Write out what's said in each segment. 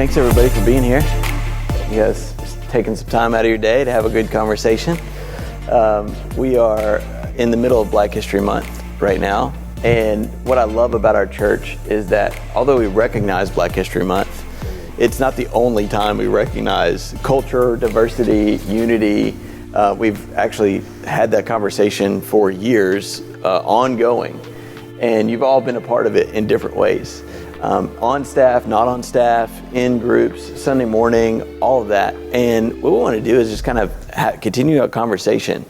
thanks everybody for being here. You guys taking some time out of your day to have a good conversation. We are in the middle of Black History Month right now. And what I love about our church is that although we recognize Black History Month, it's not the only time we recognize culture, diversity, unity. We've actually had that conversation for years, ongoing. And you've all been a part of it in different ways. On staff, not on staff, in groups, Sunday morning, all of that. And what we want to do is just kind of continue a conversation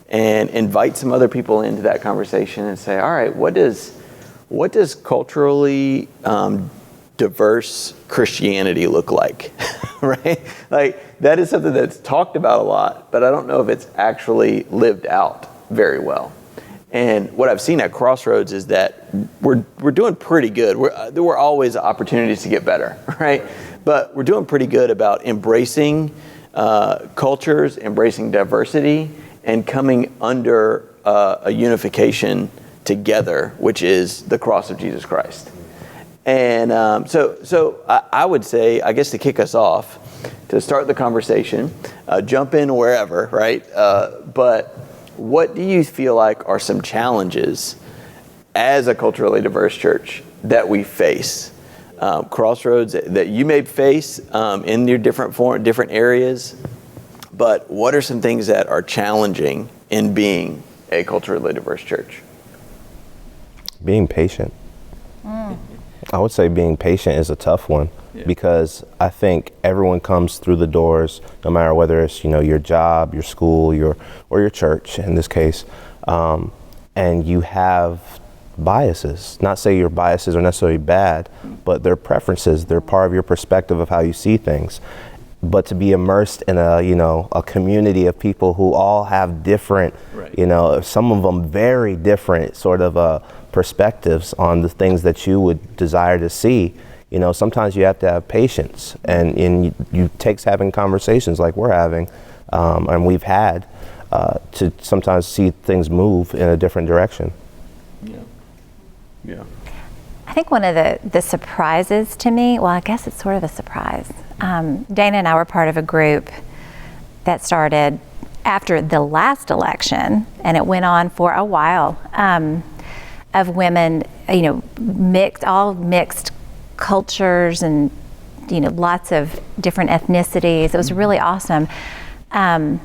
and invite some other people into that conversation and say, all right, what does culturally diverse Christianity look like, right? Like, that is something that's talked about a lot, but I don't know if it's actually lived out very well. And what I've seen at Crossroads is that we're doing pretty good. There were always opportunities to get better, right? But we're doing pretty good about embracing cultures, embracing diversity, and coming under a unification together, which is the cross of Jesus Christ. And so I would say, I guess to kick us off, to start the conversation, jump in wherever, right? But what do you feel like are some challenges as a culturally diverse church that we face? Crossroads that you may face in your different areas, but what are some things that are challenging in being a culturally diverse church? Being patient. I would say being patient is a tough one. Yeah. Because I think everyone comes through the doors, no matter whether it's your job, your school, or your church in this case, and you have biases. Not say your biases are necessarily bad, but they're preferences. They're part of your perspective of how you see things. But to be immersed in a community of people who all have different, right, some of them very different sort of perspectives on the things that you would desire to see. Sometimes you have to have patience, and you takes having conversations like we're having, and we've had, to sometimes see things move in a different direction. Yeah. I think one of the surprises to me, well, I guess it's sort of a surprise. Dana and I were part of a group that started after the last election, and it went on for a while, of women, mixed cultures and lots of different ethnicities. It was really awesome. I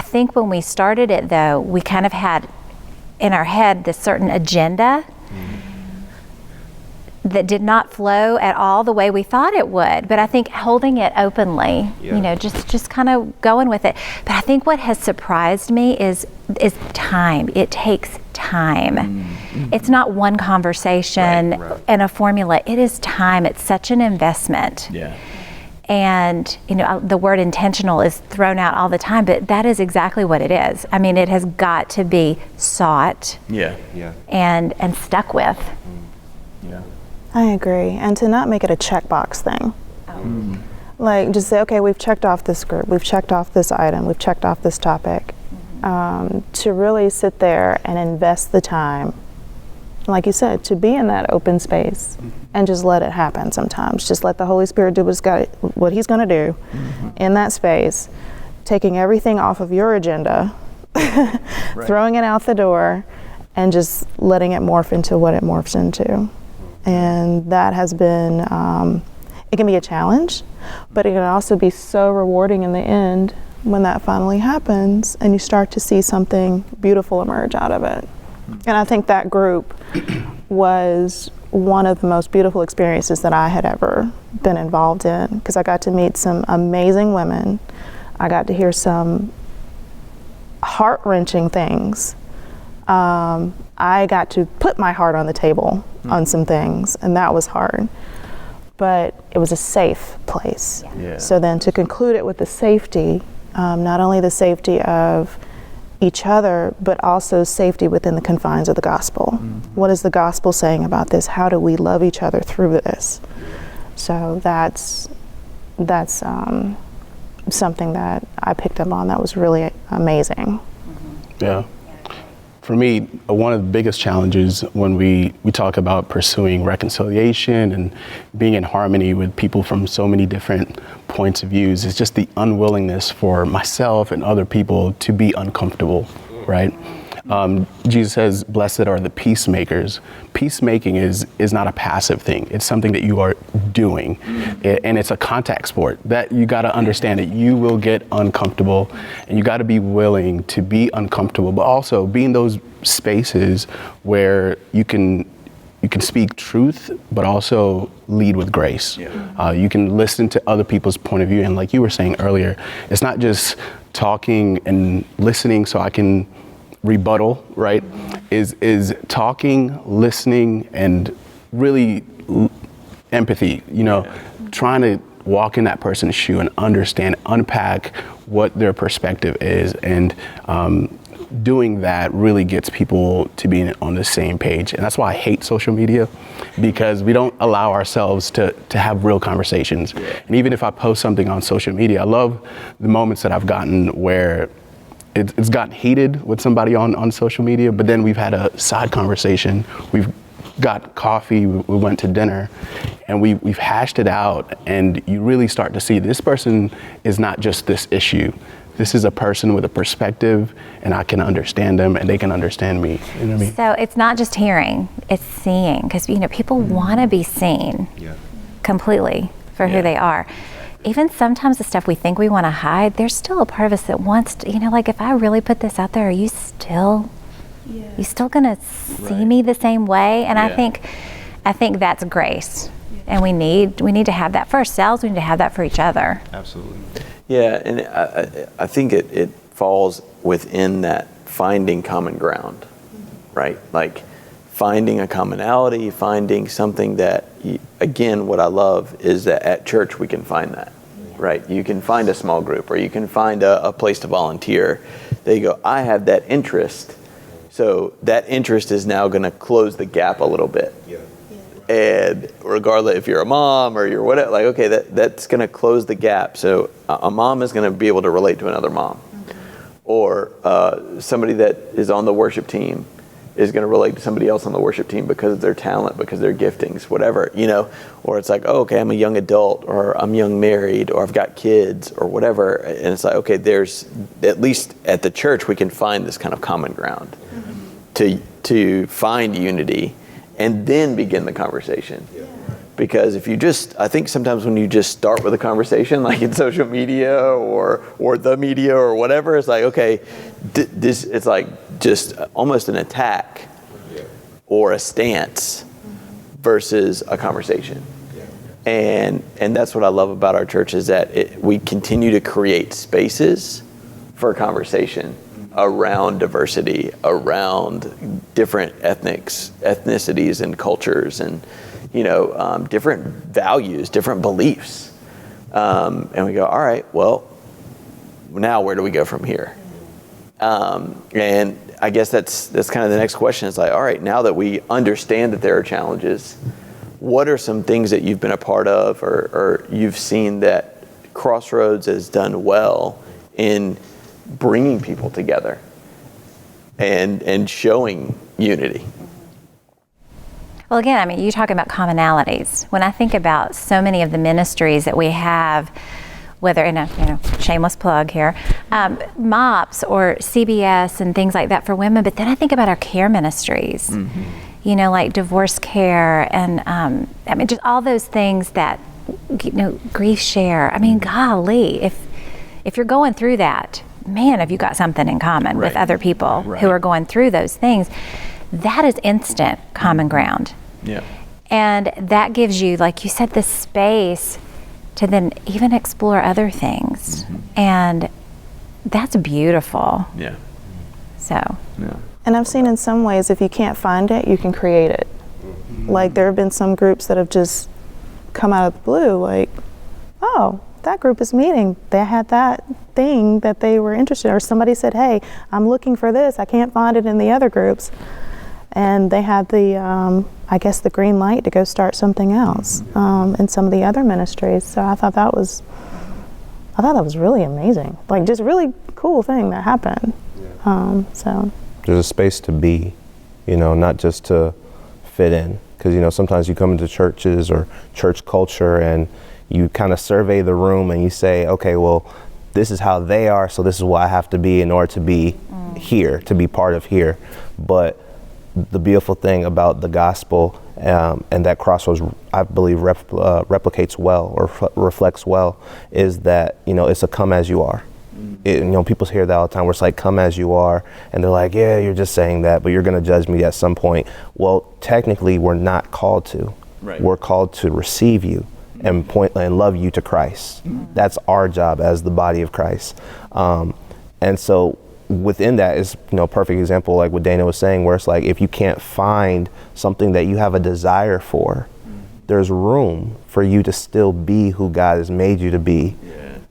think when we started it, though, we kind of had in our head this certain agenda that did not flow at all the way we thought it would. But I think holding it openly, just kind of going with it. But I think what has surprised me is time. It takes time. Mm-hmm. It's not one conversation and a formula. It is time. It's such an investment. Yeah. And the word intentional is thrown out all the time, but that is exactly what it is. I mean, it has got to be sought. Yeah. And stuck with. Yeah. I agree. And to not make it a checkbox thing. Like, just say, okay, we've checked off this group, we've checked off this item, we've checked off this topic. To really sit there and invest the time, like you said, to be in that open space and just let it happen sometimes. Just let the Holy Spirit do what He's going to do in that space, taking everything off of your agenda, throwing it out the door, and just letting it morph into what it morphs into. And that has been, it can be a challenge, but it can also be so rewarding in the end when that finally happens and you start to see something beautiful emerge out of it. And I think that group was one of the most beautiful experiences that I had ever been involved in, because I got to meet some amazing women. I got to hear some heart-wrenching things. I got to put my heart on the table on some things, and that was hard. But it was a safe place. Yeah. So then to conclude it with the safety, not only the safety of each other, but also safety within the confines of the gospel. What is the gospel saying about this? How do we love each other through this? So that's something that I picked up on that was really amazing. Yeah. for me, one of the biggest challenges when we talk about pursuing reconciliation and being in harmony with people from so many different points of views is just the unwillingness for myself and other people to be uncomfortable, right? Jesus says, blessed are the peacemakers. Peacemaking is not a passive thing. It's something that you are doing. And it's a contact sport that you got to understand that you will get uncomfortable and you got to be willing to be uncomfortable, but also be in those spaces where you can speak truth, but also lead with grace. You can listen to other people's point of view. And like you were saying earlier, it's not just talking and listening so I can rebuttal, right? Is talking, listening, and really empathy, trying to walk in that person's shoe and understand, unpack what their perspective is. And doing that really gets people to be on the same page. And that's why I hate social media, because we don't allow ourselves to have real conversations. And even if I post something on social media, I love the moments that I've gotten where it's gotten heated with somebody on social media, but then we've had a side conversation. We've got coffee, we went to dinner, and we've hashed it out, and you really start to see this person is not just this issue. This is a person with a perspective, and I can understand them, and they can understand me. You know what I mean? So it's not just hearing, it's seeing, because people want to be seen completely for who they are. Even sometimes the stuff we think we want to hide, there's still a part of us that wants to, like if I really put this out there, are you still gonna see me the same way? And I think that's grace. And we need to have that for ourselves, we need to have that for each other. Absolutely. Yeah, and I think it falls within that finding common ground, right? Like finding a commonality, finding something that, again, what I love is that at church we can find that, right? You can find a small group, or you can find a place to volunteer. There you go, I have that interest, so that interest is now going to close the gap a little bit. And regardless if you're a mom or you're whatever, like, okay, that's going to close the gap. So a mom is going to be able to relate to another mom. Or somebody that is on the worship team is going to relate to somebody else on the worship team because of their talent, because of their giftings, whatever, Or it's like, oh, okay, I'm a young adult, or I'm young married, or I've got kids, or whatever. And it's like, okay, there's, at least at the church, we can find this kind of common ground to find unity and then begin the conversation. Because if you I think sometimes when you just start with a conversation, like in social media or the media or whatever, it's like, okay, this, it's like just almost an attack or a stance versus a conversation. And that's what I love about our church, is that we continue to create spaces for conversation around diversity, around different ethnicities and cultures, and different values, different beliefs. And we go, all right, well, now where do we go from here? And I guess that's kind of the next question. It's like, all right, now that we understand that there are challenges, what are some things that you've been a part of or you've seen that Crossroads has done well in bringing people together and showing unity? Well, again, you talk about commonalities. When I think about so many of the ministries that we have, whether in a shameless plug here, MOPS or CBS and things like that for women, but then I think about our care ministries, like divorce care and just all those things that, grief share. Golly, if you're going through that, man, have you got something in common with other people who are going through those things. That is instant common ground. Yeah. And that gives you, like you said, the space to then even explore other things. And that's beautiful. Yeah. So. Yeah. And I've seen in some ways, if you can't find it, you can create it. Like there have been some groups that have just come out of the blue, like, oh, that group is meeting. They had that thing that they were interested in. Or somebody said, hey, I'm looking for this. I can't find it in the other groups. And they had the, the green light to go start something else in some of the other ministries. So I thought that was really amazing. Like just really cool thing that happened. There's a space to be, not just to fit in. Because, sometimes you come into churches or church culture and you kind of survey the room and you say, okay, well, this is how they are, so this is what I have to be in order to be here, to be part of here. But the beautiful thing about the gospel and that Crossroads, I believe, replicates well or reflects well, is that, it's a come as you are. People hear that all the time where it's like, come as you are. And they're like, yeah, you're just saying that, but you're going to judge me at some point. Well, technically, we're not called to. Right. We're called to receive you and point and love you to Christ. That's our job as the body of Christ. And so within that is, perfect example, like what Dana was saying, where it's like, if you can't find something that you have a desire for, there's room for you to still be who God has made you to be.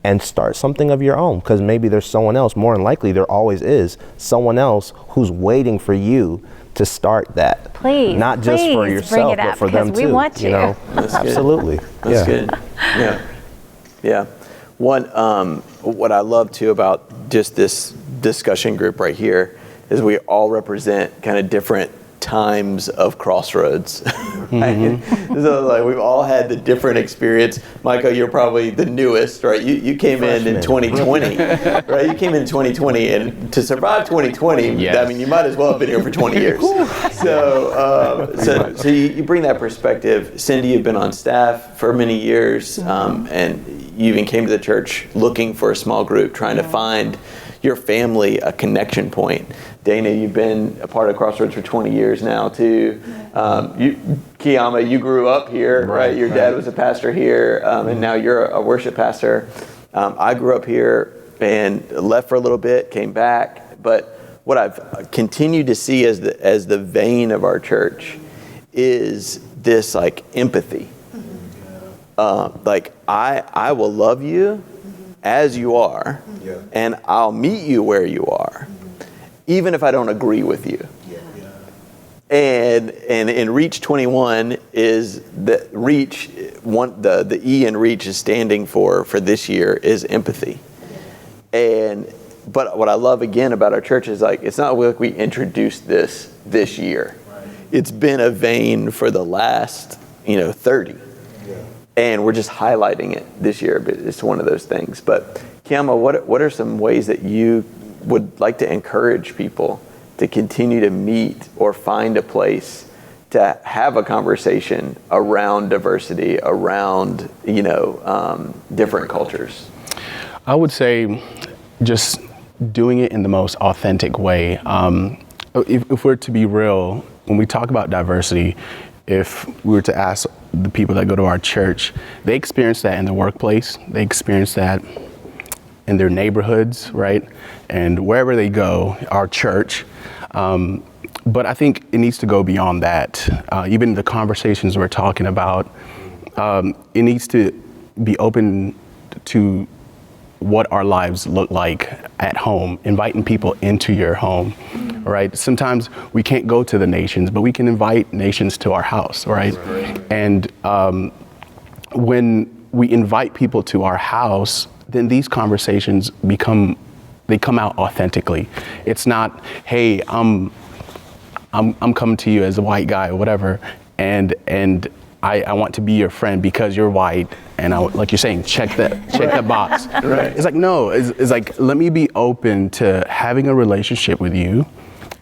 And start something of your own, because maybe there's someone else, more than likely there always is someone else who's waiting for you to start that. Please, not just for yourself, but for them too. We want to. That's Absolutely. That's good. Yeah. What I love too about just this discussion group right here is we all represent kind of different times of Crossroads. Right? So like we've all had the different experience. Michael, you're probably the newest, right? You came in 2020, right? You came in 2020, and to survive 2020, Yes. I mean, you might as well have been here for 20 years. So you bring that perspective. Cindy, you've been on staff for many years, and you even came to the church looking for a small group, trying to find your family a connection point. Dana, you've been a part of Crossroads for 20 years now too. Kiyama, you grew up here, right? Your dad was a pastor here, and now you're a worship pastor. I grew up here and left for a little bit, came back. But what I've continued to see as the vein of our church is this like empathy. Like I will love you as you are, and I'll meet you where you are, even if I don't agree with you. And in Reach 21 is the Reach the E in Reach is standing for this year is empathy. But what I love again about our church is like it's not like we introduced this year. It's been a vein for the last 30. And we're just highlighting it this year, but it's one of those things. But Kiyama, what are some ways that you would like to encourage people to continue to meet or find a place to have a conversation around diversity, around different cultures? I would say just doing it in the most authentic way. If we're to be real, when we talk about diversity, if we were to ask the people that go to our church, they experience that in the workplace, they experience that in their neighborhoods, right? And wherever they go, our church. But I think it needs to go beyond that. Even the conversations we're talking about, it needs to be open to what our lives look like at home, inviting people into your home, right? Sometimes we can't go to the nations, but we can invite nations to our house, right? And when we invite people to our house, then these conversations come out authentically. It's not, hey, I'm coming to you as a white guy or whatever, and I want to be your friend because you're white, and like you're saying, check that box. Right. It's like, no, it's like, let me be open to having a relationship with you,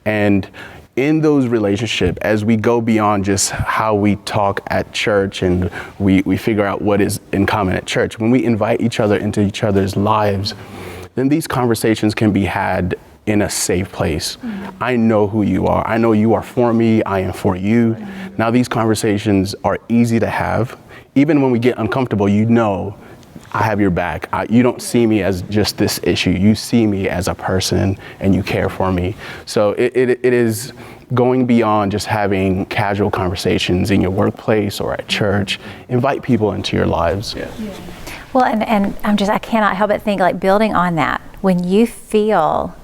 and in those relationships, as we go beyond just how we talk at church and we figure out what is in common at church, when we invite each other into each other's lives, then these conversations can be had in a safe place. I know who you are. I know you are for me. I am for you. Now these conversations are easy to have. Even when we get uncomfortable, I have your back. You don't see me as just this issue. You see me as a person and you care for me. So it is going beyond just having casual conversations in your workplace or at church. Invite people into your lives. Yeah. Well, and I cannot help but think, like, building on that, when you feel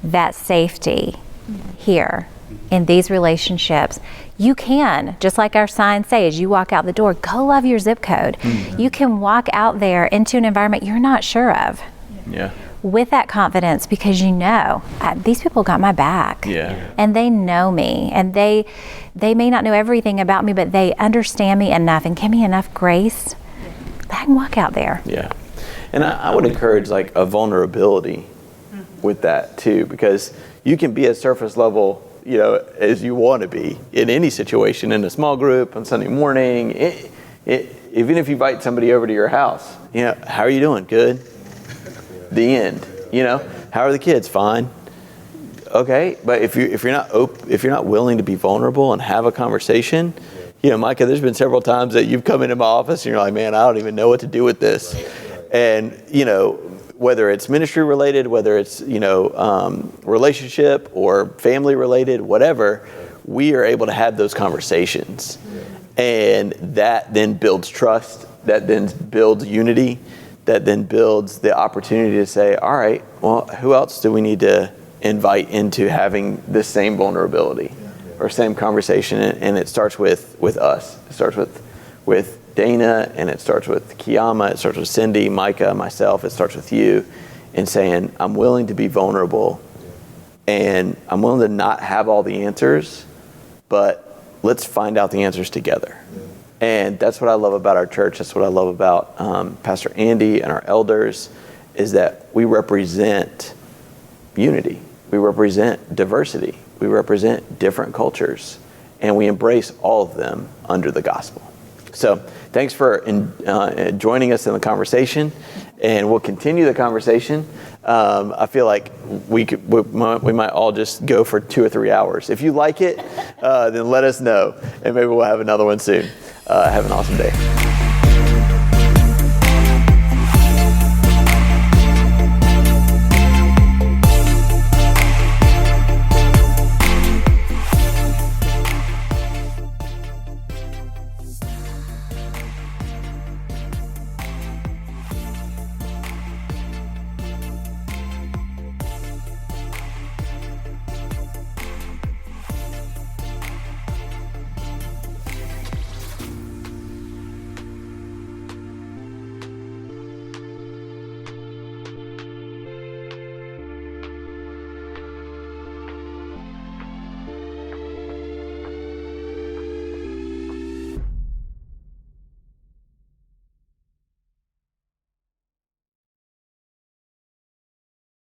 that safety here in these relationships, you can, just like our signs say, as you walk out the door, go love your zip code. You can walk out there into an environment you're not sure of. Yeah. with that confidence, because these people got my back. Yeah. And they know me, and they may not know everything about me, but they understand me enough and give me enough grace that I can walk out there. Yeah. And I would encourage like a vulnerability with that too, because you can be at surface level, as you want to be in any situation, in a small group, on Sunday morning, even if you invite somebody over to your house, how are you doing? Good. The end. How are the kids? Fine. Okay. But if you're not willing to be vulnerable and have a conversation, Micah, there's been several times that you've come into my office and you're like, man, I don't even know what to do with this. And, whether it's ministry related, whether it's, relationship or family related, whatever, we are able to have those conversations. And that then builds trust, that then builds unity, that then builds the opportunity to say, all right, well, who else do we need to invite into having this same vulnerability or same conversation? And it starts with us. It starts with Dana, and it starts with Kiama, it starts with Cindy, Micah, myself, it starts with you, and saying, I'm willing to be vulnerable, and I'm willing to not have all the answers, but let's find out the answers together. And that's what I love about our church. That's what I love about Pastor Andy and our elders, is that we represent unity. We represent diversity. We represent different cultures, and we embrace all of them under the gospel. So thanks for joining us in the conversation, and we'll continue the conversation. I feel like we might all just go for 2 or 3 hours. If you like it, then let us know, and maybe we'll have another one soon. Have an awesome day.